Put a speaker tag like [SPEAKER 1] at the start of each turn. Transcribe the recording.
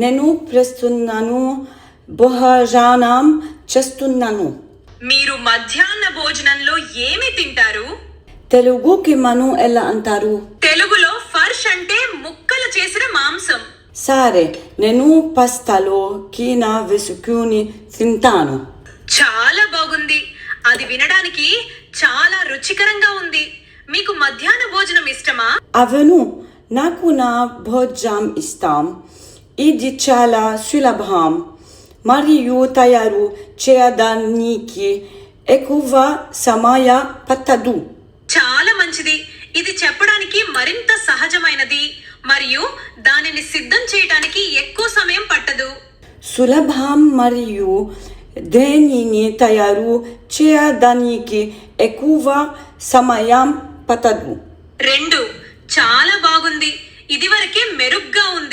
[SPEAKER 1] నేను ప్రస్తున్నాను భోజనం చేస్తున్నాను.
[SPEAKER 2] మీరు మధ్యాహ్న భోజనంలో ఏమి తింటారు?
[SPEAKER 1] తెలుగుకి మనం ఎలా అంటారు?
[SPEAKER 2] తెలుగులో ఫర్ష్ అంటే ముక్కలు చేసిన మాంసం.
[SPEAKER 1] సరే, నేను పాస్తాలో కీనా వేసుకుని తింటాను.
[SPEAKER 2] చాలా బాగుంది. అది వినడానికి చాలా రుచికరంగా ఉంది. మీకు మధ్యాహ్న భోజనం ఇష్టమా?
[SPEAKER 1] అవును, నాకు నా భోజనం ఇష్టం. ఇది చాలా సులభం మరియు తయారు చేయడానికి ఎక్కువ సమయం పట్టదు.
[SPEAKER 2] చాలా మంచిది. ఇది చెప్పడానికి మరింత సహజమైనది మరియు దానిని సిద్ధం చేయడానికి ఎక్కువ సమయం పట్టదు.
[SPEAKER 1] సులభం మరియు దేనిని తయారు చేయడానికి ఎక్కువ సమయం పట్టదు.
[SPEAKER 2] 2 చాలా బాగుంది. ఇదివరకే మెరుగ్గా ఉంది.